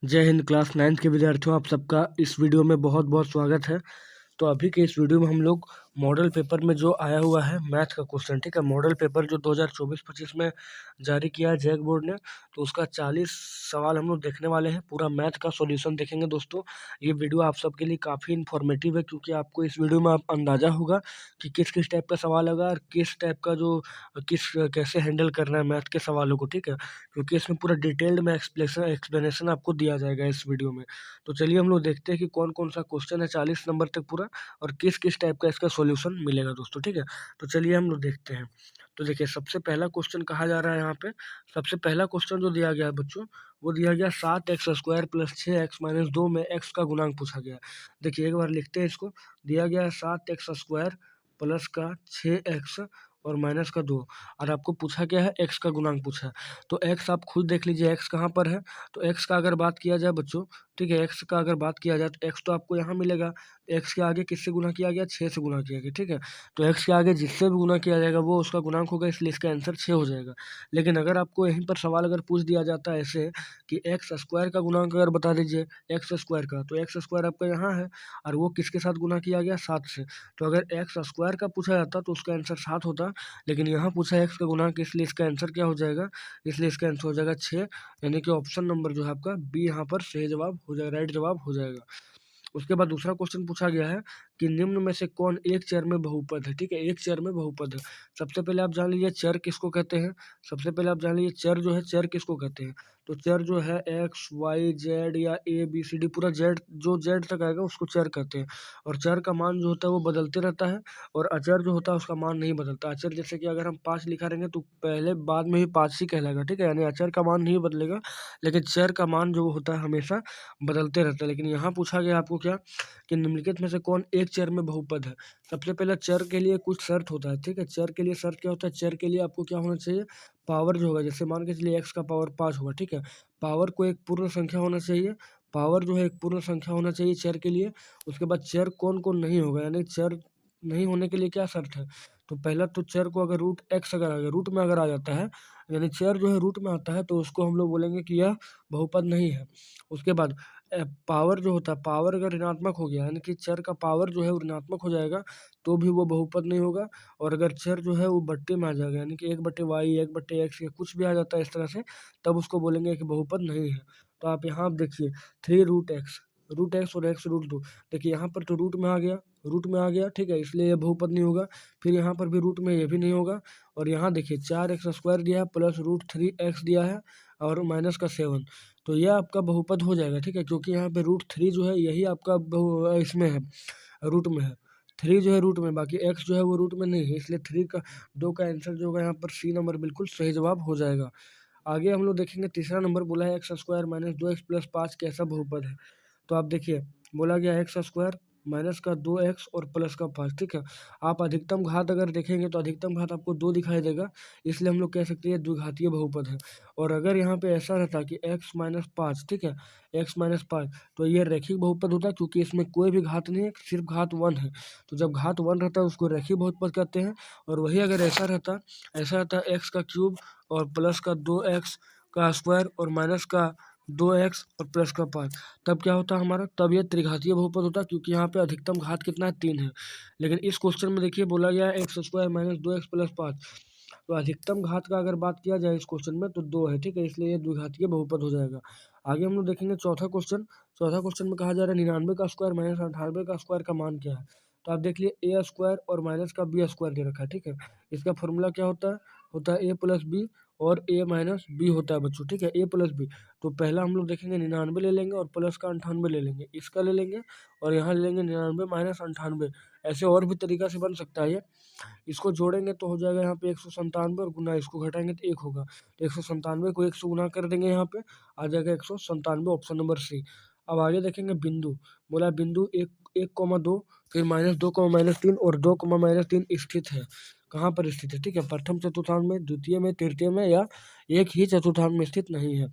जय Hind class 9th के विद्यार्थियों, आप सबका इस वीडियो में बहुत बहुत स्वागत है। तो अभी के इस वीडियो में हम लोग मॉडल पेपर में जो आया हुआ है मैथ का क्वेश्चन, ठीक है, मॉडल पेपर जो 2024-25 में जारी किया है जैक बोर्ड ने, तो उसका 40 सवाल हम लोग देखने वाले हैं। पूरा मैथ का सॉल्यूशन देखेंगे दोस्तों। ये वीडियो आप सबके लिए काफ़ी इन्फॉर्मेटिव है, क्योंकि आपको इस वीडियो में आप अंदाज़ा होगा कि किस किस टाइप का सवाल होगा और किस टाइप का जो किस कैसे हैंडल करना है मैथ के सवालों को, ठीक है, क्योंकि इसमें पूरा डिटेल्ड में एक्सप्लेनेशन आपको दिया जाएगा इस वीडियो में। तो चलिए हम लोग देखते हैं कि कौन कौन सा क्वेश्चन है 40 नंबर तक पूरा, और किस किस टाइप का इसका सॉल्यूशन मिलेगा दोस्तों, ठीक है। तो चलिए हम लोग देखते हैं। तो देखिए, सबसे पहला क्वेश्चन कहा जा रहा है यहाँ पे। सबसे पहला क्वेश्चन जो दिया गया है बच्चों, वो दिया गया 7x² + 6x - 2 में x का गुणांक पूछा गया है। देखिए एक बार लिखते हैं इसको। दिया गया है 7x² प्लस का 6x और माइनस का 2, और आपको पूछा क्या है, x का गुणांक पूछा है। तो x आप खुद देख लीजिए x कहाँ पर है। तो x का अगर बात किया जाए बच्चों, ठीक है, x का अगर बात किया जाए तो x तो आपको यहाँ मिलेगा। x के आगे किससे गुना किया गया, 6 से गुना किया गया, ठीक है। तो x के आगे जिससे भी गुना किया जाएगा वो उसका गुणांक होगा, इसलिए इसका आंसर 6 हो जाएगा। लेकिन अगर आपको यहीं पर सवाल अगर पूछ दिया जाता है ऐसे कि x² का गुणांक अगर बता दीजिए, x² का, तो x² आपका यहाँ है और वो किसके साथ गुना किया गया, 7 से। तो अगर x² का पूछा जाता तो उसका आंसर 7 होता, लेकिन यहाँ पूछा है x का गुणांक, इसलिए इसका आंसर क्या हो जाएगा, इसलिए इसका आंसर हो जाएगा 6। यानी कि ऑप्शन नंबर जो है आपका बी यहाँ पर सही जवाब हो जाएगा, राइट जवाब हो जाएगा। उसके बाद दूसरा क्वेश्चन पूछा गया है कि निम्न में से कौन एक चर में बहुपद है, ठीक है, एक चर में बहुपद है। सबसे पहले आप जान लीजिए चर किसको कहते हैं। सबसे पहले आप जान लीजिए चर जो है, चर किसको कहते हैं। तो चर जो है एक्स वाई जेड या ए बी सी डी, पूरा जेड, जो जेड तक आएगा उसको चर कहते हैं। और चर का मान जो होता है वो बदलते रहता है, और अचर जो होता है उसका मान नहीं बदलता। अचर जैसे कि अगर हम 5 लिखा रहेंगे तो पहले बाद में भी 5 ही कहलाएगा, ठीक है, यानी अचर का मान नहीं बदलेगा, लेकिन चर का मान जो होता है हमेशा बदलते रहता है। लेकिन यहाँ पूछा गया आपको क्या, कि निम्नलिखित में से कौन एक चर में बहुपद है। सबसे पहले चर के लिए कुछ शर्त होता है, ठीक है, चर के लिए शर्त क्या होता है, चर के लिए आपको क्या होना चाहिए, पावर जो होगा, जैसे मान के चलिए x का पावर 5 होगा, ठीक है, पावर को एक पूर्ण संख्या होना चाहिए। पावर जो है एक पूर्ण संख्या होना चाहिए चर के लिए। उसके बाद चर कौन कौन नहीं होगा, यानी चर नहीं होने के लिए क्या शर्त है। तो पहला तो चर को अगर रूट x अगर आ गया, रूट में अगर आ जाता है, यानी चर जो है रूट में आता है, तो उसको हम लोग बोलेंगे कि यह बहुपद नहीं है। उसके बाद पावर जो होता है, पावर अगर ऋणात्मक हो गया, यानी कि चर का पावर जो है वो ऋणात्मक हो जाएगा, तो भी वो बहुपद नहीं होगा। और अगर चर जो है वो बट्टे में आ जाएगा, यानी कि 1/y 1/x या कुछ भी आ जाता है इस तरह से, तब उसको बोलेंगे कि बहुपद नहीं है। तो आप यहाँ आप देखिए 3√x, रूट एक्स और x√2, देखिए यहाँ पर तो रूट में आ गया, रूट में आ गया, ठीक है, इसलिए ये बहुपद नहीं होगा। फिर यहाँ पर भी रूट में, ये भी नहीं होगा। और यहाँ देखिए 4x² दिया है प्लस √3x दिया है और माइनस का 7, तो यह आपका बहुपद हो जाएगा, ठीक है, क्योंकि यहाँ पे √3 जो है यही आपका इसमें है, रूट में है। 3 जो है रूट में, बाकी x जो है वो रूट में नहीं है, इसलिए 3 का 2 का आंसर जो होगा यहाँ पर सी नंबर बिल्कुल सही जवाब हो जाएगा। आगे हम लोग देखेंगे तीसरा नंबर बोला है x² - 2x + 5 कैसा बहुपद है। तो आप देखिए बोला गया x² माइनस का 2x और प्लस का 5, ठीक है। आप अधिकतम घात अगर देखेंगे तो अधिकतम घात आपको 2 दिखाई देगा, इसलिए हम लोग कह सकते हैं द्विघातीय बहुपद है। और अगर यहाँ पे ऐसा रहता कि x - 5, ठीक है, x - 5, तो ये रैखिक बहुपद होता, क्योंकि इसमें कोई भी घात नहीं है, सिर्फ घात 1 है। तो जब घात 1 रहता है उसको रैखिक बहुपद कहते हैं। और वही अगर ऐसा रहता x³ और प्लस का 2x² और माइनस का 2x और प्लस का 5, तब क्या होता है हमारा, तब यह त्रिघातीय बहुपद होता है, क्योंकि यहाँ पे अधिकतम घात कितना है, 3 है। लेकिन इस क्वेश्चन में देखिए बोला गया है x² - 2x + 5, तो अधिकतम घात का अगर बात किया जाए इस क्वेश्चन में तो 2 है, ठीक है, इसलिए ये द्विघातीय बहुपद हो जाएगा। आगे हम लोग देखेंगे चौथा क्वेश्चन। चौथा क्वेश्चन में कहा जा रहा है 99 का स्क्वायर माइनस 98 का स्क्वायर का मान क्या है। तो आप देख लिए a² और माइनस का b² दे रखा है, ठीक है। इसका फॉर्मूला क्या होता है a + b और a - b होता है बच्चों, ठीक है, a + b। तो पहला हम लोग देखेंगे 99 ले लेंगे और प्लस का 98 ले लेंगे, इसका ले लेंगे और यहाँ ले लेंगे 99 - 98। ऐसे और भी तरीका से बन सकता है ये। इसको जोड़ेंगे तो हो जाएगा यहाँ पे 197, और गुना इसको घटाएंगे तो 1 होगा। तो 197 को 1 से गुना कर देंगे, यहाँ पे आ जाएगा 197, ऑप्शन नंबर सी। अब आगे देखेंगे बिंदु। बोला बिंदु 1,2, फिर -2, -3 और 2, -3 स्थित है। कहाँ पर स्थित है, ठीक है, प्रथम चतुर्थांश में, द्वितीय में, तृतीय में, या एक ही चतुर्थांश में स्थित नहीं है।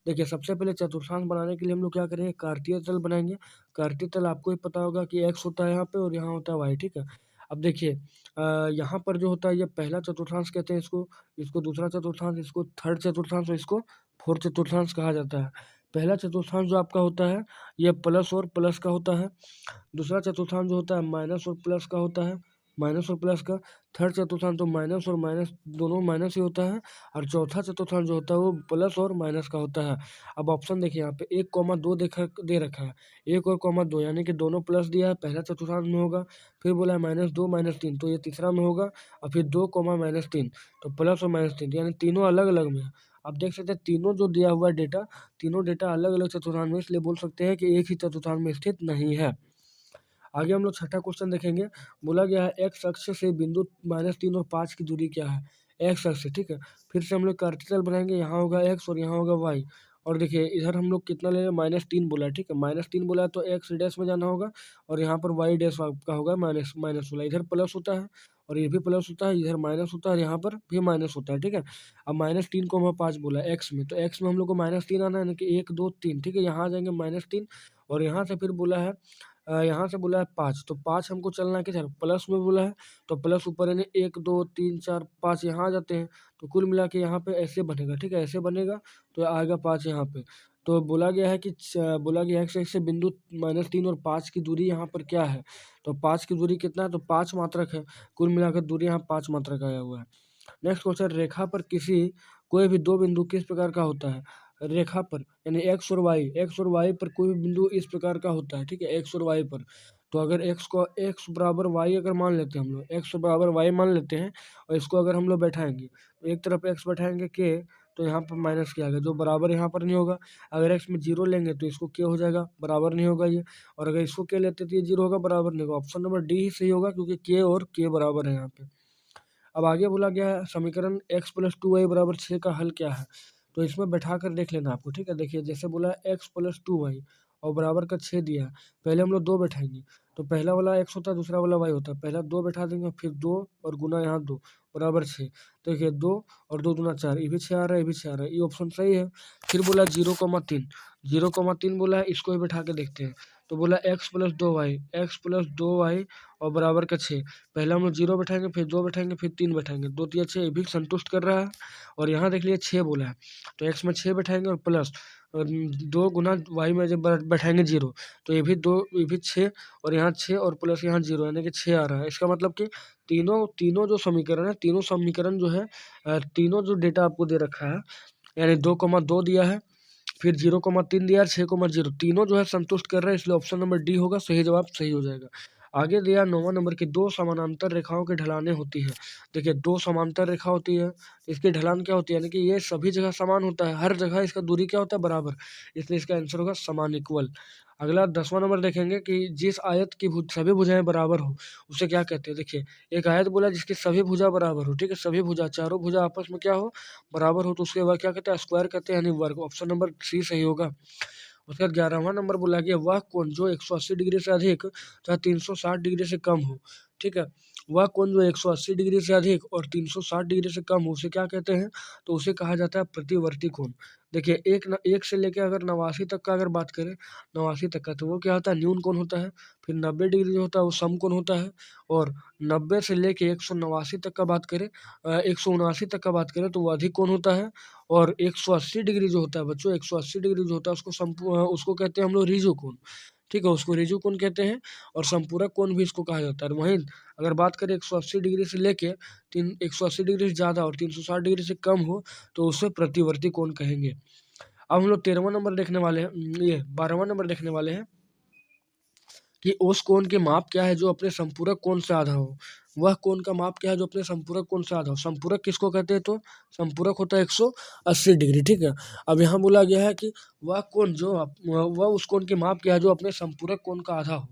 देखिए सबसे पहले चतुर्थांश बनाने के लिए हम लोग क्या करेंगे, कार्तीय तल बनाएंगे। कार्तीय तल आपको ही पता होगा कि x होता है यहाँ पे और यहाँ होता है y, ठीक है। अब देखिए यहाँ पर जो होता है ये पहला चतुर्थांश कहते हैं इसको, इसको दूसरा चतुर्थांश, इसको थर्ड चतुर्थांश और इसको फोर्थ चतुर्थांश कहा जाता है। पहला चतुर्थांश जो आपका होता है ये प्लस और प्लस का होता है। दूसरा चतुर्थांश जो होता है माइनस और प्लस का होता है, माइनस और प्लस का। थर्ड चतुर्थांश तो माइनस और माइनस दोनों माइनस ही होता है। और चौथा चतुर्थांश जो होता है वो प्लस और माइनस का होता है। अब ऑप्शन देखिए यहाँ पे 1,2 दे रखा है, 1 और कॉमा 2 यानी कि दोनों प्लस दिया है, पहला चतुर्थांश में होगा। फिर बोला है -2 -3 तो ये तीसरा में होगा। और फिर 2, -3 तो प्लस और -3 यानी तीनों अलग अलग में है। आप देख सकते हैं तीनों जो दिया हुआ है डेटा, तीनों डेटा अलग अलग चतुर्थांश में, इसलिए बोल सकते हैं कि एक ही चतुर्थांश में स्थित नहीं है। आगे हम लोग छठा क्वेश्चन देखेंगे। बोला गया है एक्स अक्ष से बिंदु -3 और 5 की दूरी क्या है, एक्स अक्ष से, ठीक है। फिर से हम लोग कार्टिकल बनाएंगे, यहाँ होगा एक्स और यहाँ होगा वाई। और देखिए इधर हम लोग कितना ले रहे हैं, -3 बोला है, ठीक है। -3 बोला है तो एक्स डैश में जाना होगा और यहाँ पर वाई डैश आपका होगा माइनस माइनस वाला। इधर प्लस होता है और ये भी प्लस होता है, इधर माइनस होता है और यहाँ पर भी माइनस होता है, ठीक है। अब -3 को हम 5 बोला है एक्स में, तो एक्स में हम लोग को -3 आना है, यानी कि 1 2 3, ठीक है। यहाँ आ जाएंगे -3 और यहाँ से फिर बोला है यहाँ से बोला है 5, तो 5 हमको चलना है किधर, प्लस में बोला है तो प्लस ऊपर यानी 1 2 3 4 5 यहाँ आ जाते हैं। तो कुल मिला के यहाँ पे ऐसे बनेगा, ठीक है, ऐसे बनेगा तो आएगा 5 यहाँ पे। तो बोला गया है कि बोला गया है कि से बिंदु -3 और 5 की दूरी यहाँ पर क्या है, तो 5 की दूरी कितना है, तो 5 मात्रक है। कुल मिलाकर दूरी यहाँ 5 मात्रक आया हुआ है। नेक्स्ट क्वेश्चन, रेखा पर किसी कोई भी दो बिंदु किस प्रकार का होता है, रेखा पर यानी एक्स और वाई पर कोई भी बिंदु इस प्रकार का होता है, ठीक है, एक्स और वाई पर। तो अगर एक्स को एक्स बराबर वाई अगर मान लेते हैं हम लोग, एक्स बराबर वाई मान लेते हैं और इसको अगर हम लोग बैठाएंगे तो एक तरफ एक्स बैठाएंगे के, तो यहाँ पर माइनस के आएगा जो बराबर यहाँ पर नहीं होगा। अगर एक्स में जीरो लेंगे तो इसको के हो जाएगा, बराबर नहीं होगा ये। और अगर इसको के लेते तो ये जीरो होगा, बराबर नहीं होगा। ऑप्शन नंबर डी ही सही होगा क्योंकि के और के बराबर है यहाँ पे। अब आगे बोला गया है समीकरण x + 2y = 6 का हल क्या है, तो इसमें बैठा कर देख लेना आपको, ठीक है। देखिए जैसे बोला है x + 2y और बराबर का 6 दिया है, पहले हम लोग 2 बैठाएंगे तो पहला वाला x होता है, दूसरा वाला y होता है। पहला 2 बैठा देंगे, फिर 2 और गुना यहाँ 2 बराबर 6। तो देखिए 2 और 2 दूना 4, ये भी 6 आ रहा है, ये भी 6 आ रहा है, ये ऑप्शन सही है। फिर बोला 0,3, 0,3 बोला है, इसको भी बैठा के देखते हैं। तो बोला x + 2y, और बराबर का 6। पहले हम लोग 0 बैठाएंगे, फिर 2 बैठाएंगे, फिर 3 बैठाएंगे, 2 3 6, ये भी संतुष्ट कर रहा है। और यहाँ देख लीजिए 6 बोला है, तो x में 6 बैठाएंगे और प्लस 2 गुना y में जब बैठाएंगे 0, तो ये भी 6 और यहाँ 6 और प्लस यहाँ 0 यानी कि 6 आ रहा है। इसका मतलब कि तीनों तीनों जो समीकरण है, तीनों समीकरण जो है तीनों जो डेटा आपको दे रखा है, यानी 2,2 दिया है, फिर 0,3 दिया है, 6,0, तीनों जो है संतुष्ट कर रहे हैं, इसलिए ऑप्शन नंबर डी होगा, सही जवाब सही हो जाएगा। आगे दिया 9वां नंबर की दो समानांतर रेखाओं की ढलानें होती है। देखिए दो समांतर रेखा होती है, इसकी ढलान क्या होती है, यानी कि ये सभी जगह समान होता है, हर जगह इसका दूरी क्या होता है, बराबर, इसलिए इसका आंसर होगा समान, इक्वल। अगला 10वां नंबर देखेंगे कि जिस आयत की सभी भुजाएं बराबर हो उसे क्या कहते हैं। देखिए एक आयत बोला जिसकी सभी भुजा बराबर हो, ठीक है, सभी भुजा, चारों भुजा आपस में क्या हो, बराबर हो, तो उसके बाद क्या कहते हैं, स्क्वायर कहते हैं, यानी वर्ग। ऑप्शन नंबर सी सही होगा। उसके बाद 11वां नंबर बोला गया वह कोण जो 180 डिग्री से अधिक तथा 360 डिग्री से कम हो, ठीक है। वह कोण जो 180 डिग्री से अधिक और 360 डिग्री से कम हो उसे क्या कहते हैं, तो उसे कहा जाता है प्रतिवर्ती कोण। देखिए एक से लेकर अगर 89 तक का अगर बात करें, 89 तक का, तो वो क्या होता है, न्यून कोण होता है। फिर 90 डिग्री जो होता है वो सम कोण होता है। और 90 से लेके 189 तक का बात करें, 179 तक का बात करें तो वो अधिक कोण होता है। और 180 डिग्री जो होता है बच्चों, 180 डिग्री जो होता है उसको कहते हैं हम लोग रिजु कोण, ठीक है, उसको रिजु कोण कहते हैं। और संपूरक कोण भी इसको कहा जाता है। वहीं अगर बात करें 180 डिग्री से लेके 180 डिग्री से ज़्यादा और 360 डिग्री से कम हो तो उसे प्रतिवर्ती कोण कहेंगे। अब हम लोग 13वां नंबर देखने वाले हैं, ये 12वां नंबर देखने वाले हैं कि उस कोण के माप क्या है जो अपने संपूरक कोण से आधा हो। वह कोण का माप क्या है जो अपने संपूरक कोण से आधा हो। संपूरक किसको कहते हैं, तो संपूरक होता है 180 डिग्री, ठीक है। अब यहाँ बोला गया है कि वह कोण जो वह उस कोण के माप क्या है जो अपने संपूरक कोण का आधा हो,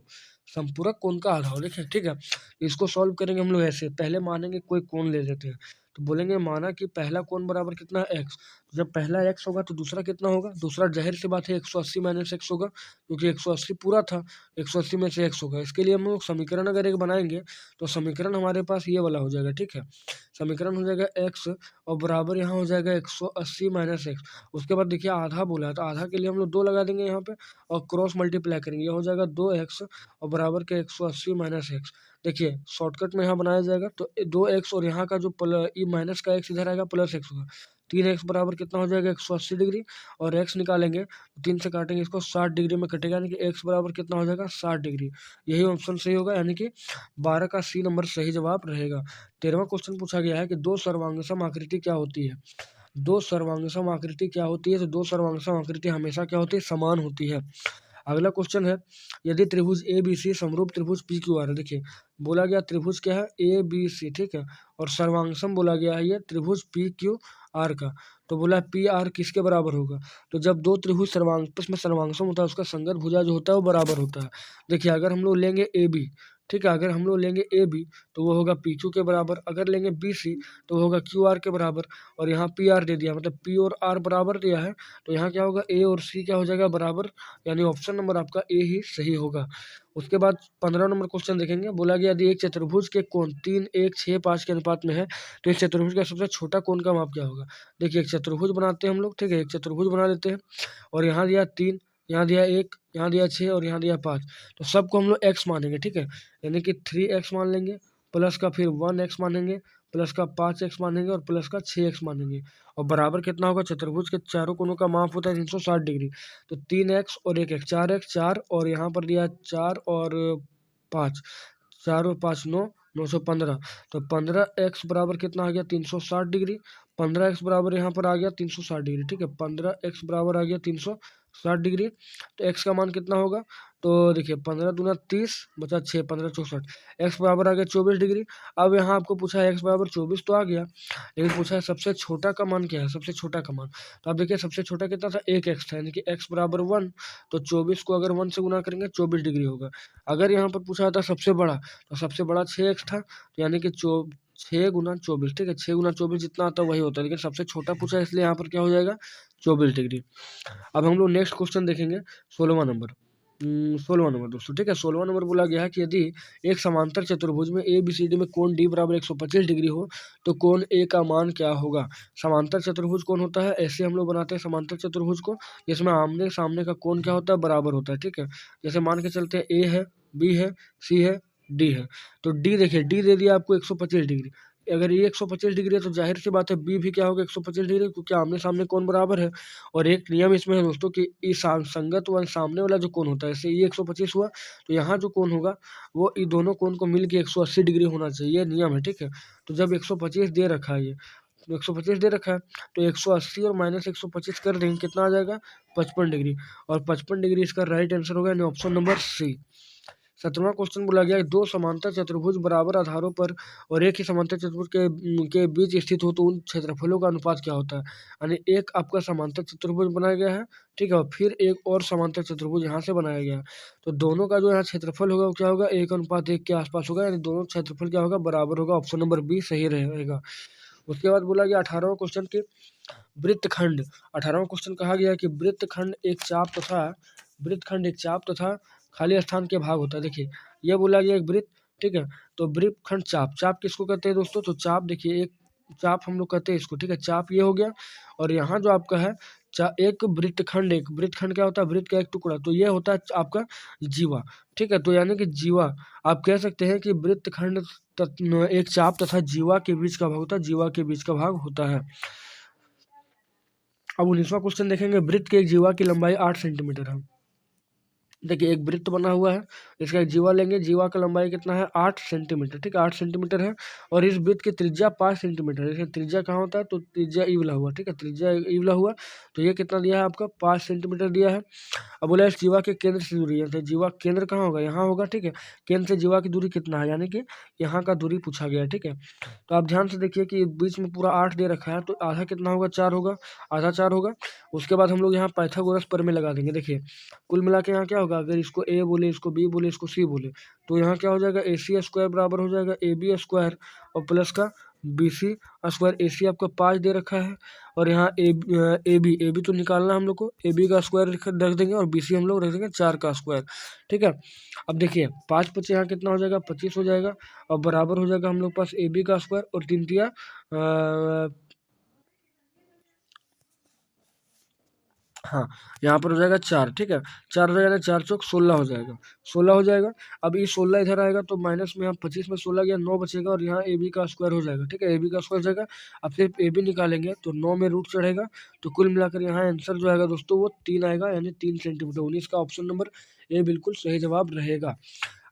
संपूरक कोण का आधा हो, देखिए, ठीक है। इसको सॉल्व करेंगे हम लोग ऐसे, पहले मानेंगे कोई कोण ले लेते हैं, तो बोलेंगे माना कि पहला कोण बराबर कितना है, एक्स। जब पहला एक्स होगा तो दूसरा कितना होगा, दूसरा जाहिर सी बात है 180 - x होगा, क्योंकि 180 पूरा था, 180 में से एक्स होगा। इसके लिए हम लोग समीकरण अगर एक बनाएंगे तो समीकरण हमारे पास ये वाला हो जाएगा, ठीक है। समीकरण हो जाएगा एक्स और बराबर यहाँ हो जाएगा 180 - x। उसके बाद देखिए आधा बोला है तो आधा के लिए हम लोग 2 लगा देंगे यहाँ पे और क्रॉस मल्टीप्लाई करेंगे, ये हो जाएगा 2x और बराबर के 180 - x। देखिए शॉर्टकट में यहाँ बनाया जाएगा तो 2x और यहाँ का जो ये माइनस का x इधर आएगा, प्लस x होगा, 3x बराबर कितना हो जाएगा 180 डिग्री, और x निकालेंगे तो 3 से काटेंगे इसको 60 डिग्री में कटेगा, यानी कि x बराबर कितना हो जाएगा 60 डिग्री। यही ऑप्शन सही होगा, यानी कि 12 का सी नंबर सही जवाब रहेगा। 13वां क्वेश्चन पूछा गया है कि दो सर्वांगसम आकृति क्या होती है। दो सर्वांगसम आकृति क्या होती है, तो दो सर्वांगसम आकृति हमेशा क्या होती है, समान होती है। अगला क्वेश्चन है, यदि त्रिभुज ए बी सी समरूप त्रिभुज पी क्यू आर है। देखिए बोला गया त्रिभुज क्या है, ए बी सी, ठीक है, और सर्वांगसम बोला गया है ये त्रिभुज पी क्यू आर का। तो बोला पी आर किसके बराबर होगा, तो जब दो त्रिभुज सर्वांग में सर्वांगसम होता है उसका संगत भुजा जो होता है वो बराबर होता है। देखिए अगर हम लोग लेंगे ए बी, ठीक है, अगर हम लोग लेंगे ए बी तो वो होगा पी क्यू के बराबर, अगर लेंगे बी सी तो वो होगा क्यू आर के बराबर, और यहाँ पी आर दे दिया मतलब पी और आर बराबर दिया है, तो यहाँ क्या होगा ए और सी क्या हो जाएगा बराबर, यानी ऑप्शन नंबर आपका ए ही सही होगा। उसके बाद 15 नंबर क्वेश्चन देखेंगे, बोला गया यदि एक चतुर्भुज के कोण 3, 1, 6, 5 के अनुपात में है तो एक चतुर्भुज का सबसे छोटा कोण का माप क्या होगा। देखिए एक चतुर्भुज बनाते हैं हम लोग, ठीक है, एक चतुर्भुज बना लेते हैं, और यहाँ दिया 3, यहाँ दिया 1, यहाँ दिया 6 और यहाँ दिया 5, तो सबको हम लोग x मानेंगे, ठीक है, यानी कि 3x मान लेंगे, प्लस का फिर 1x मानेंगे, प्लस का 5x मानेंगे और प्लस का 6x मानेंगे, और बराबर कितना होगा, चतुर्भुज के चारों कोनों का माप होता है 360 डिग्री, तो 3x और 1x 4x 4, और यहाँ पर दिया 4 और 5, 4 और 5 9, 915, तो 15x बराबर कितना आ गया 360 डिग्री, 15x बराबर यहाँ पर आ गया 360 डिग्री, ठीक है, 15x बराबर आ गया 360 डिग्री, तो x का मान कितना होगा, तो देखिए 15 दूना 30 बचा 6, 15 64, x बराबर आ गया 24 डिग्री। अब यहाँ आपको पूछा है x बराबर 24 तो आ गया, लेकिन पूछा है सबसे छोटा का मान क्या है, सबसे छोटा का मान, तो आप देखिए सबसे छोटा कितना था, 1x था, यानी कि x बराबर 1, तो 24 को अगर 1 से गुना करेंगे 24 डिग्री होगा। अगर यहाँ पर पूछा था सबसे बड़ा, तो सबसे बड़ा 6x था, तो यानी कि 6 गुना 24, ठीक है, 6 गुना 24 जितना आता है वही होता है, लेकिन सबसे छोटा पूछा है इसलिए यहाँ पर क्या हो जाएगा 24 डिग्री। अब हम लोग नेक्स्ट क्वेश्चन देखेंगे 16वां नंबर, 16वां नंबर दोस्तों, ठीक है, 16वां नंबर बोला गया है कि यदि एक समांतर चतुर्भुज में ए बी सी डी में कोण डी बराबर 125 डिग्री हो तो कोण ए का मान क्या होगा। समांतर चतुर्भुज कौन होता है, ऐसे हम लोग बनाते हैं समांतर चतुर्भुज को, जिसमें आमने सामने का कोण क्या होता है, बराबर होता है, ठीक है, जैसे मान के चलते हैं ए है, बी है, सी है, डी है, तो डी देखिए डी दे दिया आपको 125 डिग्री, अगर ये 125 डिग्री है तो जाहिर सी बात है बी भी क्या होगा 125 डिग्री, क्योंकि आमने सामने कोण बराबर है। और एक नियम इसमें है दोस्तों कि इस संगत वाला सामने वाला जो कोण होता है, जैसे ये 125 हुआ तो यहाँ जो कोण होगा वो इन दोनों कोण को मिल के 180 डिग्री होना चाहिए, ये नियम है, ठीक है। तो जब 125 दे रखा है, ये तो 125 दे रखा है, तो 180 और माइनस 125 कर देंगे कितना आ जाएगा 55 डिग्री, और 55 डिग्री इसका राइट आंसर होगा, यानी ऑप्शन नंबर सी। 17वां क्वेश्चन बोला गया दो समांतर चतुर्भुज बराबर आधारों पर और एक ही समांतर चतुर्भुज के बीच स्थित हो तो उन क्षेत्रफलों का अनुपात क्या होता है। यानी एक आपका समांतर चतुर्भुज बनाया गया है, ठीक है, और फिर एक और समांतर चतुर्भुज यहाँ से बनाया गया है, तो दोनों का जो यहाँ क्षेत्रफल होगा वो क्या होगा 1:1 के आसपास होगा, यानी दोनों क्षेत्रफल क्या होगा बराबर होगा, ऑप्शन नंबर बी सही रहेगा। उसके बाद बोला गया 18वां क्वेश्चन की वृत्तखंड। 18वां क्वेश्चन कहा गया कि वृत्तखंड एक चाप तथा खाली स्थान के भाग होता है। देखिए ये बोला गया एक वृत्त, ठीक है, तो वृत्तखंड चाप, चाप किसको कहते हैं दोस्तों, तो चाप देखिए एक चाप हम लोग कहते हैं इसको, ठीक है, चाप ये हो गया, और यहाँ जो आपका है एक वृत्तखंड क्या होता है, वृत्त का एक टुकड़ा, तो ये होता है आपका जीवा, ठीक है, तो यानी कि जीवा आप कह सकते हैं कि वृत्तखंड एक चाप तथा जीवा के बीच का भाग होता है, जीवा के बीच का भाग होता है। अब 19वां क्वेश्चन देखेंगे, वृत्त के एक जीवा की लंबाई 8 सेंटीमीटर है। देखिए एक वृत्त बना हुआ है, इसका एक जीवा लेंगे, जीवा का लंबाई कितना है 8 सेंटीमीटर, ठीक है, 8 सेंटीमीटर है, और इस वृत्त की त्रिज्या 5 सेंटीमीटर है। इसका त्रिज्या कहाँ होता है, तो त्रिज्या ईवला हुआ, ठीक है, त्रिज्या ईवला हुआ, तो ये कितना दिया है आपका 5 सेंटीमीटर दिया है। अब बोला इस जीवा के केंद्र से दूरी है, तो जीवा केंद्र कहाँ होगा, यहाँ होगा, ठीक है, केंद्र से जीवा की दूरी कितना है, यानी कि यहाँ का दूरी पूछा गया है, ठीक है। तो आप ध्यान से देखिए कि बीच में पूरा 8 दे रखा है, तो आधा कितना होगा 4 होगा, आधा 4 होगा। उसके बाद हम लोग यहाँ पाइथागोरस प्रमेय लगा देंगे। देखिए कुल मिला के यहाँ क्या होगा, अगर इसको ए बोले, इसको बी बोले, इसको सी बोले, तो यहाँ क्या हो जाएगा ए सी स्क्वायर बराबर हो जाएगा ए बी स्क्वायर और प्लस का बी सी स्क्वायर। ए सी आपका 5 दे रखा है, और यहाँ ए बी तो निकालना हम लोग को, ए बी का स्क्वायर रख देंगे, और बी सी हम लोग रख देंगे 4 का स्क्वायर, ठीक है। अब देखिए 5 5 यहाँ कितना हो जाएगा 25 हो जाएगा, और बराबर हो जाएगा हम लोग पास ए बी का स्क्वायर और 3 तिया 25 हाँ, यहाँ पर हो जाएगा 4, ठीक है। 4 हो जाएगा, 4 चौक 16 हो जाएगा, 16 हो जाएगा। अब ये 16 इधर आएगा तो माइनस में यहाँ 25 में 16 गया, 9 बचेगा और यहाँ ए बी का स्क्वायर हो जाएगा, ठीक है। ए बी का स्क्वायर हो जाएगा। अब सिर्फ ए बी निकालेंगे तो 9 में रूट चढ़ेगा, तो कुल मिलाकर यहाँ आंसर जो आएगा दोस्तों वो 3 आएगा, यानी 3 सेंटीमीटर। 19 का ऑप्शन नंबर ए बिल्कुल सही जवाब रहेगा।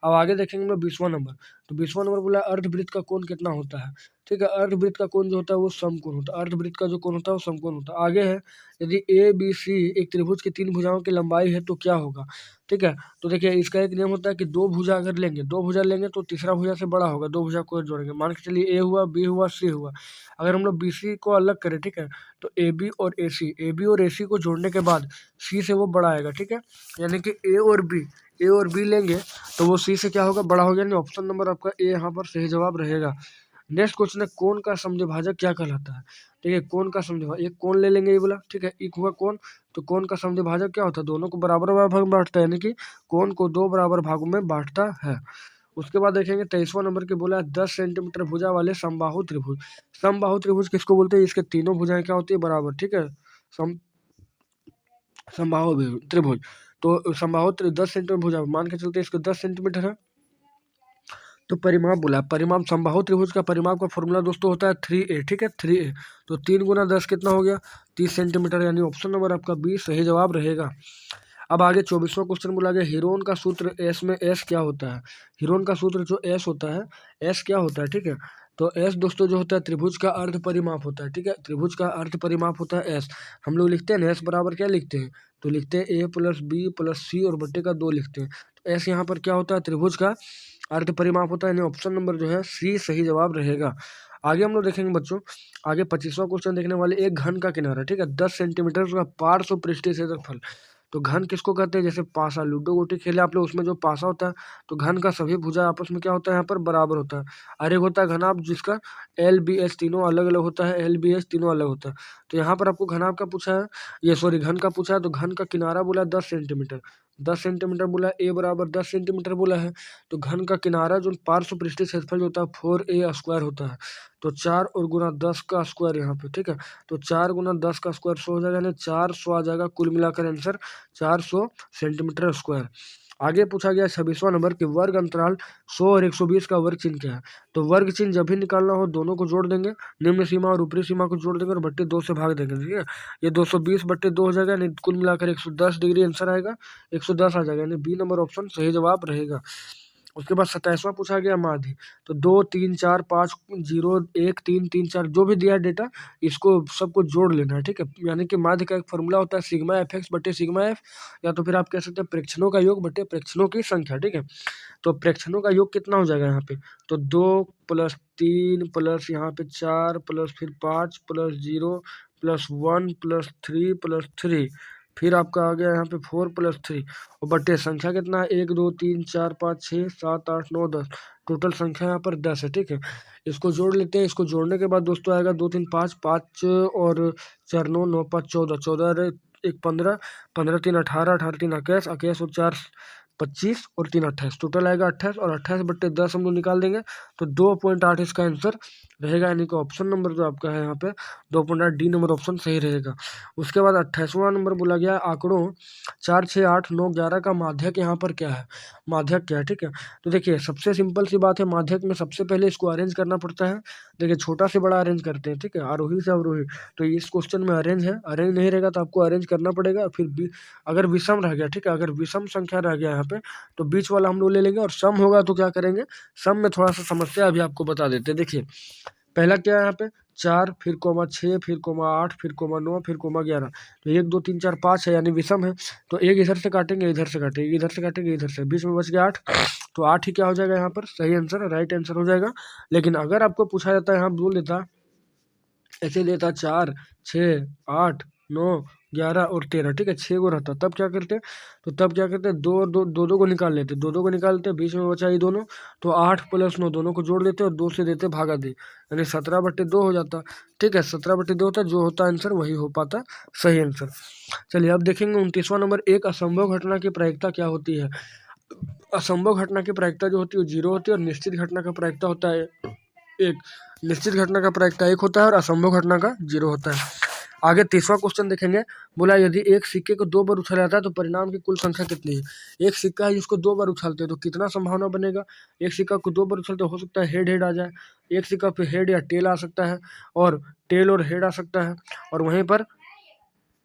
अब आगे देखेंगे हम लोग 20वां नंबर। तो 20वां नंबर बोला अर्धवृत्त का कोण कितना होता है, ठीक है। अर्धवृत्त का कोण जो होता है वो समकोण होता है। अर्धवृत्त का जो कोण होता है वो समकोण होता है। आगे है, यदि ए बी सी एक त्रिभुज की 3 भुजाओं की लंबाई है तो क्या होगा, ठीक है। तो देखिए इसका एक नियम होता है कि 2 भुजा अगर लेंगे, 2 भुजा लेंगे तो तीसरा भुजा से बड़ा होगा, 2 भुजा को जोड़ेंगे। मान के चलिए ए हुआ, बी हुआ, सी हुआ। अगर हम लोग बी सी को अलग करें, ठीक है, तो ए बी और ए सी को जोड़ने के बाद सी से वो बड़ा आएगा, ठीक है। यानी कि ए और बी लेंगे तो वो सी से क्या होगा, बड़ा हो गया। यानी ऑप्शन नंबर आपका ए यहाँ पर सही जवाब रहेगा। नेक्स्ट क्वेश्चन है कोण का समद्विभाजक क्या कहलाता है, ठीक है। कोण का समद्विभाजक, एक कोण ले लेंगे ये बोला, ठीक है। एक हुआ कोण, तो कोण का समद्विभाजक क्या होता है, दोनों को बराबर बराबर भाग में बांटता है, यानी कि कोण को 2 बराबर भागों में बांटता है। उसके बाद देखेंगे 23वां नंबर के बोला 10 सेंटीमीटर भुजा वाले समबाहु त्रिभुज। समबाहु त्रिभुज किसको बोलते हैं, इसके तीनों भुजाएं क्या होती है, बराबर, ठीक है। समबाहु त्रिभुज, तो समबाहु 10 सेंटीमीटर भुजा मान के चलते इसको 10 सेंटीमीटर है। तो परिमाप बोला, परिमाप समबाहु त्रिभुज का परिमाप का फॉर्मूला दोस्तों होता है 3a, ठीक है, 3a। तो 3 गुना 10 कितना हो गया, 30 सेंटीमीटर, यानी ऑप्शन नंबर आपका बी सही जवाब रहेगा। अब आगे 24वां क्वेश्चन बोला गया हीरोन का सूत्र एस में एस क्या होता है। हीरोन का सूत्र जो एस होता है, एस क्या होता है, ठीक है। तो एस दोस्तों जो होता है त्रिभुज का अर्ध परिमाप होता है, ठीक है। त्रिभुज का अर्ध परिमाप होता है एस। हम लोग लिखते हैं ना एस बराबर क्या लिखते हैं, तो लिखते हैं ए प्लस बी प्लस सी और बट्टे का 2 लिखते हैं। तो एस यहाँ पर क्या होता है, त्रिभुज का अर्ध परिमाप होता है, यानी ऑप्शन नंबर जो है सी सही जवाब रहेगा। आगे हम लोग देखेंगे बच्चों, आगे 25वां क्वेश्चन देखने वाले एक घन का किनारा, ठीक है, 10 सेंटीमीटर का पार्श्व पृष्ठीय क्षेत्रफल। तो घन किसको कहते हैं, जैसे पासा, लूडो गोटी खेले आप लोग, उसमें जो पासा होता है, तो घन का सभी भुजा आपस में क्या होता है, यहाँ पर बराबर होता है। और एक होता है घनाभ जिसका एल बी एच तीनों अलग अलग होता है, एल बी एच तीनों अलग होता है। तो यहाँ पर आपको घनाभ का पूछा है, ये सॉरी घन का पूछा है, तो घन का किनारा बोला 10 सेंटीमीटर, 10 सेंटीमीटर बोला, ए बराबर 10 सेंटीमीटर बोला है। तो घन का किनारा जो पार्श्व पृष्ठीय क्षेत्रफल जो होता है 4a स्क्वायर होता है। तो 4 और गुना 10 का स्क्वायर यहाँ पे, ठीक है। तो 4 गुना 10 का स्क्वायर 100 हो जाएगा, यानी 400 आ जाएगा, कुल मिलाकर आंसर 400 सेंटीमीटर स्क्वायर। आगे पूछा गया 26वां नंबर कि वर्ग अंतराल 100 और 120 का वर्ग चिन्ह क्या है। तो वर्ग चिन्ह जब भी निकालना हो दोनों को जोड़ देंगे, निम्न सीमा और ऊपरी सीमा को जोड़ देंगे और बट्टे 2 से भाग देंगे, ठीक है। ये 220 बट्टे 2 हो जाएगा, यानी कुल मिलाकर 110 डिग्री आंसर आएगा, 110 आ जाएगा, यानी बी नंबर ऑप्शन सही जवाब रहेगा। उसके बाद 27वां पूछा गया माध्य। तो 2 3 4 5 0 1 3 3 4 जो भी दिया है डेटा इसको सबको जोड़ लेना है, ठीक है। यानी कि माध्य का एक फॉर्मूला होता है सिग्मा एफ एक्स बटे सिग्मा एफ, या तो फिर आप कह सकते हैं प्रेक्षणों का योग बटे प्रेक्षणों की संख्या, ठीक है। तो प्रेक्षणों का योग कितना हो जाएगा यहाँ पे, तो 2 प्लस 3 प्लस यहाँ पे 4 प्लस फिर 5 प्लस 0 प्लस 1 प्लस 3 प्लस 3, फिर आपका आ गया यहाँ पे 4 प्लस 3 और बटे संख्या कितना है 1 2 3 4 5 6 7 8 9 10, टोटल संख्या यहाँ पर 10 है, ठीक है। इसको जोड़ लेते हैं, इसको जोड़ने के बाद दोस्तों आएगा 2 3 5 5 और 4 9 9 5 14 14 1 15 15 3 18 18 3 21 21 और 4 25 और 3 28, टोटल आएगा 28 और 28 बट्टे 10 हम लोग निकाल देंगे तो 2.8 इसका आंसर रहेगा, यानी कि ऑप्शन नंबर जो आपका है यहाँ पे 2.8 डी नंबर ऑप्शन सही रहेगा। उसके बाद 28वां नंबर बोला गया आंकड़ों 4 6 8 9 11 का माध्यक यहाँ पर क्या है, माध्यक क्या है, ठीक है। तो देखिए सबसे सिंपल सी बात है, माध्यक में सबसे पहले इसको अरेंज करना पड़ता है। देखिए छोटा से बड़ा अरेंज करते हैं, ठीक है, आरोही से अवरोही। तो इस क्वेश्चन में अरेंज है, अरेंज नहीं रहेगा तो आपको अरेंज करना पड़ेगा। फिर अगर विषम रह गया, ठीक है, अगर विषम संख्या रह गया यहाँ पे तो बीच वाला हम लोग ले लेंगे, और सम होगा तो क्या करेंगे, सम में थोड़ा सा समस्या अभी आपको बता देते हैं। देखिए पहला क्या है यहाँ पे 4 फिर कोमा 6 फिर कोमा 8 फिर कोमा 9 फिर कोमा 11, तो 1 2 3 4 5 है, यानी विषम है। तो एक इधर से काटेंगे, इधर से काटेंगे, इधर से काटेंगे, इधर से, बीच में बच गया 8, तो 8 ही क्या हो जाएगा यहाँ पर सही आंसर, राइट आंसर हो जाएगा। लेकिन अगर आपको पूछा जाता है, यहाँ बोल देता ऐसे देता 4 6 8 9 11 और 13, ठीक है, 6 को रहता, तब क्या करते, तो तब क्या करते दो दो दो दो को निकाल लेते, दो दो को निकालते, बीच में बचा ये दोनों, तो 8 प्लस 9 दोनों को जोड़ देते और 2 से देते भागा दे, यानी 17 बट्टे 2 हो जाता, ठीक है, 17 बट्टे 2 होता, जो होता आंसर वही हो पाता सही आंसर। चलिए अब देखेंगे 29वां नंबर, एक असंभव घटना की प्रायिकता क्या होती है। असंभव घटना की प्रायिकता जो होती है वो 0 होती है, और निश्चित घटना का प्रायिकता होता है एक, निश्चित घटना का प्रायिकता 1 होता है और असंभव घटना का 0 होता है। आगे 30वां क्वेश्चन देखेंगे। बोला यदि एक सिक्के को 2 बार उछाला जाता है तो परिणाम की कुल संख्या कितनी है। एक सिक्का है जिसको 2 बार उछालते हैं तो कितना संभावना बनेगा। एक सिक्का को 2 बार उछालते हो सकता है हेड हेड आ जाए, एक सिक्का पे हेड या टेल आ सकता है, और टेल और हेड आ सकता है, और वहीं पर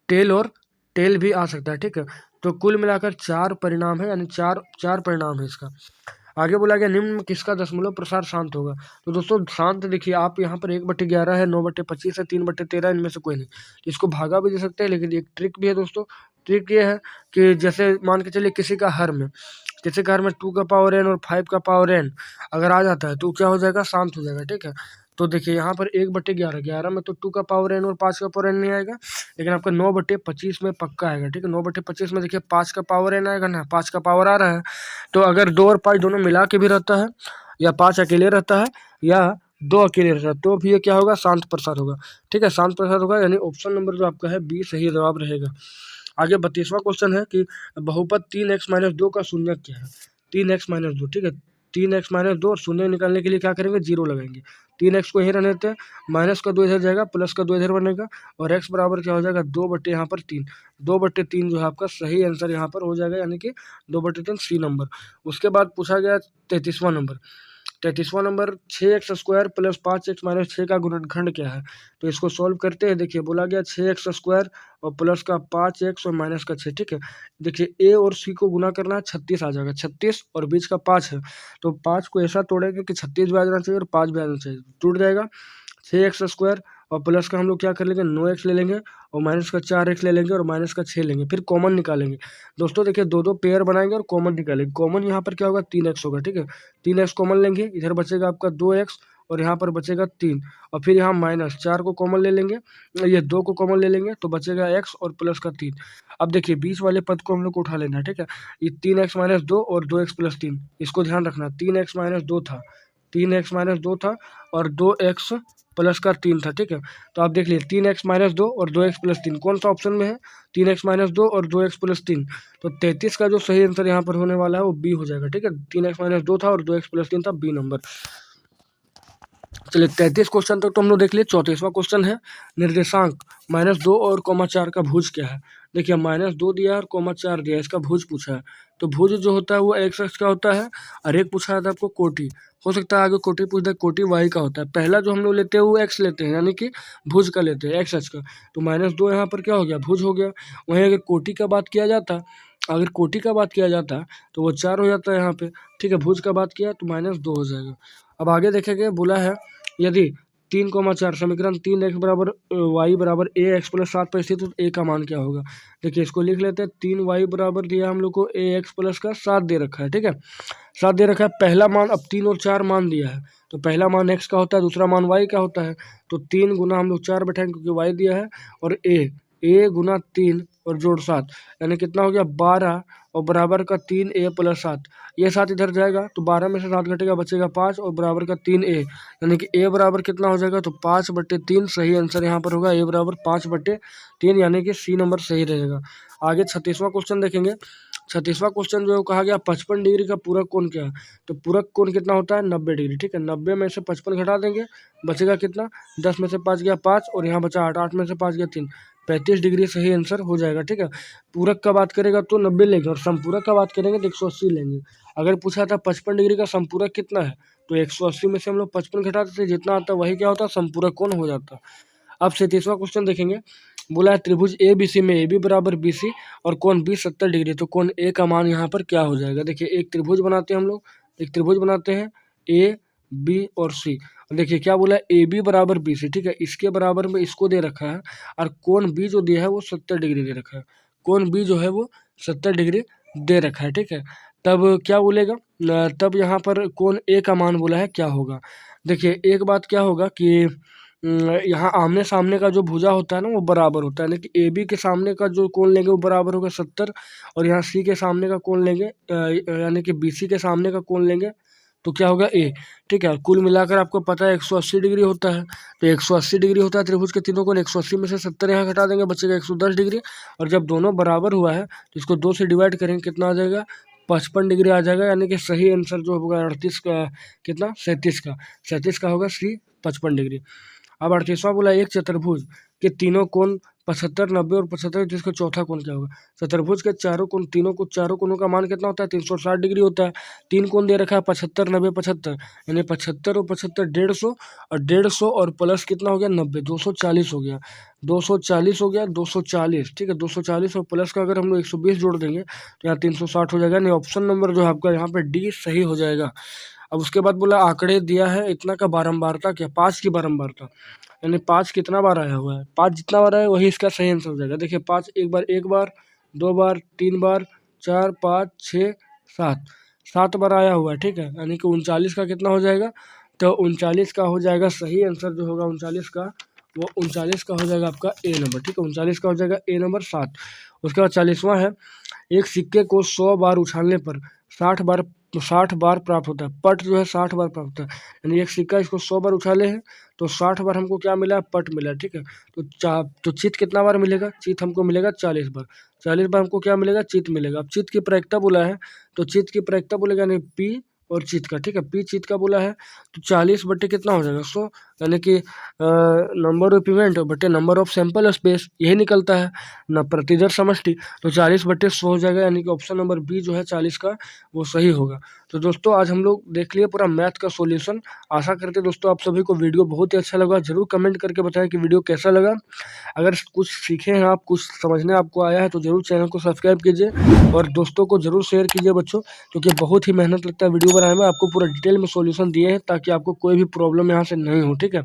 टेल और टेल भी आ सकता है। ठीक है, तो कुल मिलाकर 4 परिणाम है, यानी चार परिणाम है इसका। आगे बोला गया निम्न में किसका दशमलव प्रसार शांत होगा। तो दोस्तों शांत देखिए आप यहाँ पर 1/11 है, 9/25 है, 3/13, इनमें से कोई नहीं। इसको भागा भी दे सकते हैं, लेकिन एक ट्रिक भी है दोस्तों। ट्रिक ये है कि जैसे मान के चलिए किसी का हर में 2 का पावर n और 5 का पावर n अगर आ जाता है तो क्या हो जाएगा, शांत हो जाएगा। ठीक है, तो देखिए यहाँ पर 1/11, 11 में तो 2 का पावर n और 5 का पावर n नहीं आएगा, लेकिन आपका 9/25 में पक्का आएगा। ठीक है, 9/25 में देखिए 5 का पावर n आएगा ना, 5 का पावर आ रहा है। तो अगर 2 और 5 दोनों मिला के भी रहता है, या 5 अकेले रहता है, या 2 अकेले रहता है, तो भी ये क्या होगा, शांत प्रसार होगा। ठीक है, शांत प्रसार होगा, यानी ऑप्शन नंबर जो आपका है बी सही जवाब रहेगा। आगे 32वां क्वेश्चन है कि बहुपद 3x-2 का शून्य क्या है। 3x-2, ठीक है, 3x-2 और शून्य निकालने के लिए क्या करेंगे, 0 लगाएंगे। 3x को यहीं रहने देते हैं, माइनस का 2 इधर जाएगा, प्लस का 2 इधर बनेगा, और x बराबर क्या हो जाएगा, 2/, यहाँ पर 3, 2/3 जो है आपका सही आंसर यहाँ पर हो जाएगा, यानी कि 2/3 सी नंबर। उसके बाद पूछा गया 33वां नंबर। 33वां नंबर 6x² + 5x-6 का गुणनखंड क्या है। तो इसको सॉल्व करते हैं। देखिए बोला गया 6x² और प्लस का 5x और माइनस का 6। ठीक है, देखिए a और c को गुना करना है, 36 आ जाएगा, 36 और बीच का 5 है, तो 5 को ऐसा तोड़ेंगे कि 36 भी आ जाना चाहिए और 5 भी आ जाना चाहिए, टूट जाएगा। 6x² और प्लस का हम लोग क्या कर लेंगे, 9x ले लेंगे, और माइनस का 4x ले लेंगे, और माइनस का 6 लेंगे, फिर कॉमन निकालेंगे। दोस्तों देखिए 2 पेयर बनाएंगे और कॉमन निकालेंगे। कॉमन यहाँ पर क्या होगा, 3x होगा। ठीक है, 3x कॉमन लेंगे, इधर बचेगा आपका 2x, और यहाँ पर बचेगा 3, और फिर यहाँ माइनस 4 को कॉमन ले लेंगे, ये 2 को कॉमन ले लेंगे, तो बचेगा x और प्लस का 3। अब देखिए बीच वाले पद को हम लोग को उठा लेना है। ठीक है, ये 3x-2 और 2x + 3, इसको ध्यान रखना, 3x-2 था, 3x-2 था, और 2x प्लस का 3 था। ठीक है, तो आप देख लीजिए 3x-2 और 2x + 3 कौन सा ऑप्शन में है, 3x-2 और 2x + 3। तो 33 का जो सही आंसर यहाँ पर होने वाला है वो बी हो जाएगा। ठीक है, 3x-2 था और 2x + 3 था, बी नंबर। चलिए 33 क्वेश्चन तक तो हम लोग देख लिए। 34वां क्वेश्चन है निर्देशांक -2 और 4 का भुज क्या है। देखिए -2 दिया और 4 दिया, इसका भुज पूछा है। तो भुज जो होता है वो x अक्ष का होता है, और एक पूछा था आपको कोटि, हो सकता है आगे कोटि पूछ दे, कोटि y का होता है। पहला जो हम लोग लेते हैं वो x लेते हैं, यानी कि भुज का लेते हैं, x अक्ष का। तो -2 यहाँ पर क्या हो गया, भुज हो गया। वहीं अगर कोटि का बात किया जाता, अगर कोटि का बात किया जाता तो वो 4 हो जाता है यहाँ पे। ठीक है, भुज का बात किया तो -2 हो जाएगा। अब आगे देखेंगे, बोला है यदि 3,4 समीकरण 3x बराबर y बराबर ax + 7 पर स्थित हो तो a का मान क्या होगा। देखिए इसको लिख लेते हैं, 3y बराबर दिया हम लोग को ax + का 7 दे रखा है। ठीक है, 7 दे रखा है, पहला मान, अब 3 और 4 मान दिया है, तो पहला मान x का होता है, दूसरा मान y का होता है, तो 3 गुना हम लोग 4 बैठाएंगे क्योंकि y दिया है, और a गुना 3 और जोड़ 7, यानी कितना हो गया 12, और बराबर का 3a + 7, ये 7 इधर जाएगा तो 12 में से 7 घटेगा, बचेगा 5, और बराबर का 3a, यानी कि a बराबर कितना हो जाएगा, तो 5/3 सही आंसर यहाँ पर होगा, a बराबर 5/3, यानी कि सी नंबर सही रहेगा। आगे 36वां क्वेश्चन देखेंगे। 36वां क्वेश्चन जो कहा गया 55 डिग्री का पूरक कोण क्या है। तो पूरक कोण कितना होता है, 90 डिग्री। ठीक है, 90 में से 55 घटा देंगे, बचेगा कितना, 10 में से 5 गया 5, और यहाँ बचा 8, 8 में से 5 गया 3, 35 डिग्री सही आंसर हो जाएगा। ठीक है, पूरक का बात करेगा तो 90 लेंगे, और संपूरक का बात करेंगे तो 180 लेंगे। अगर पूछा था 55 डिग्री का संपूरक कितना है, तो 180 में से हम लोग 55 घटा देते, जितना आता वही क्या होता, संपूरक कोण हो जाता। अब 37वां क्वेश्चन देखेंगे। बोला है त्रिभुज ए बी सी में ए बी बराबर बी सी और कोण बी 70 डिग्री, तो कोण ए का मान यहाँ पर क्या हो जाएगा। देखिए एक त्रिभुज बनाते हैं हम लोग, एक त्रिभुज बनाते हैं ए बी और सी। देखिए क्या बोला है, ए बी बराबर बी सी। ठीक है, इसके बराबर में इसको दे रखा है, और कोण बी जो दिया है वो 70 डिग्री दे रखा है, कोण बी जो है वो 70 डिग्री दे रखा है। ठीक है, तब क्या बोलेगा, तब यहाँ पर कोण ए का मान बोला है क्या होगा। देखिए एक बात क्या होगा कि यहाँ आमने सामने का जो भुजा होता है ना वो बराबर होता है, लेकिन ए बी के सामने का जो कोण लेंगे वो बराबर होगा 70, और यहाँ सी के सामने का कोण लेंगे, यानी कि बी सी के सामने का कोण लेंगे तो क्या होगा ए। ठीक है, कुल मिलाकर आपको पता है 180 डिग्री होता है, तो 180 डिग्री होता है त्रिभुज के तीनों कोण, 180 में से 70 यहाँ घटा देंगे, बचेगा 110 डिग्री, और जब दोनों बराबर हुआ है तो इसको 2 से डिवाइड करेंगे, कितना आ जाएगा, 55 डिग्री आ जाएगा, यानी कि सही आंसर जो होगा 38 का, कितना 37 का, 37 का होगा सी 55 डिग्री। अब 38वां बोला एक चतुर्भुज के तीनों कोण 75, 90 और 75, जिसका चौथा कोण क्या होगा। चतुर्भुज के चारों कोण चारों कोणों का मान कितना होता है, 360 डिग्री होता है। 3 कोण दे रखा है 75, 90, 75, यानी 75 और 75 150, और 150 और प्लस कितना हो गया 90, 240 हो गया। 240 हो गया, 240, ठीक है। 240 और प्लस का अगर हम लोग 120 जोड़ देंगे तो यहाँ 360 हो जाएगा। यानी ऑप्शन नंबर जो है आपका यहाँ पे डी सही हो जाएगा। अब उसके बाद बोला आंकड़े दिया है इतना का बारंबारता क्या, 5 की बारंबारता, यानी 5 कितना बार आया हुआ है, 5 जितना बार आया वही इसका सही आंसर हो जाएगा। देखिए 5 एक बार, 2 बार, 3 बार, 4, 5, 6, 7, 7 बार आया हुआ है, ठीक है। यानी कि 39 का कितना हो जाएगा, तो 39 का हो जाएगा सही आंसर जो होगा 39 का, वो 39 का हो जाएगा आपका ए नंबर, ठीक है। 39 का हो जाएगा ए नंबर 7। उसके बाद 40वां है, एक सिक्के को 100 बार उछालने पर 60 बार प्राप्त होता है। पट जो है 60 बार प्राप्त होता है, यानी एक सिक्का इसको 100 बार उछाले हैं तो 60 बार हमको क्या मिला, पट मिला, ठीक है। तो चित कितना बार मिलेगा, चित हमको मिलेगा 40 बार। 40 बार हमको क्या मिलेगा, चित मिलेगा। अब चित की प्रायिकता बोला है तो चित की प्रायिकता बोलेगा यानी पी और चित का, ठीक है। पी चित का बोला है तो 40 बट्टे कितना हो जाएगा 100, यानी कि नंबर ऑफ इवेंट बट्टे नंबर ऑफ सैंपल स्पेस, यही निकलता है न, प्रतिदर समष्टि। तो 40 बट्टे 100 हो जाएगा, यानी कि ऑप्शन नंबर बी जो है 40 का वो सही होगा। तो दोस्तों आज हम लोग देख लिए पूरा मैथ का सॉल्यूशन। आशा करते हैं दोस्तों आप सभी को वीडियो बहुत ही अच्छा लगा। जरूर कमेंट करके बताएं कि वीडियो कैसा लगा। अगर कुछ सीखे हैं आप, कुछ समझने आपको आया है तो जरूर चैनल को सब्सक्राइब कीजिए और दोस्तों को जरूर शेयर कीजिए बच्चों, क्योंकि बहुत ही मेहनत लगता है वीडियो बनाने में। आपको पूरा डिटेल में सॉल्यूशन दिए हैं ताकि आपको कोई भी प्रॉब्लम यहाँ से नहीं हो, ठीक है।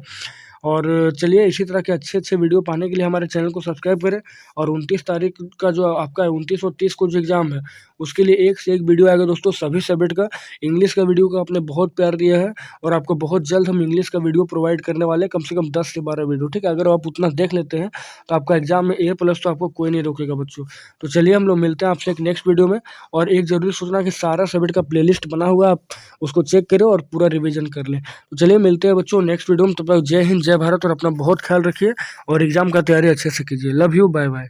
और चलिए इसी तरह के अच्छे वीडियो पाने के लिए हमारे चैनल को सब्सक्राइब करें। और 29 तारीख का जो आपका 29 और 30 को जो एग्ज़ाम है उसके लिए एक से एक वीडियो आएगा दोस्तों, सभी सब्जेक्ट का। इंग्लिश का वीडियो का आपने बहुत प्यार दिया है और आपको बहुत जल्द हम इंग्लिश का वीडियो प्रोवाइड करने वाले हैं, कम से कम 10 से 12 वीडियो, ठीक है। अगर आप उतना देख लेते हैं तो आपका एग्जाम में A+ तो आपको कोई नहीं रोकेगा बच्चों। तो चलिए हम लोग मिलते हैं आपसे एक नेक्स्ट वीडियो में। और एक ज़रूरी सूचना कि सारा सब्जेक्ट का प्लेलिस्ट बना हुआ है, आप उसको चेक करें और पूरा रिविजन कर लें। तो चलिए मिलते हैं बच्चों नेक्स्ट वीडियो में। तब तक जय हिंद, जय भारत, और अपना बहुत ख्याल रखिए और एग्जाम का तैयारी अच्छे से कीजिए। Love you, bye bye.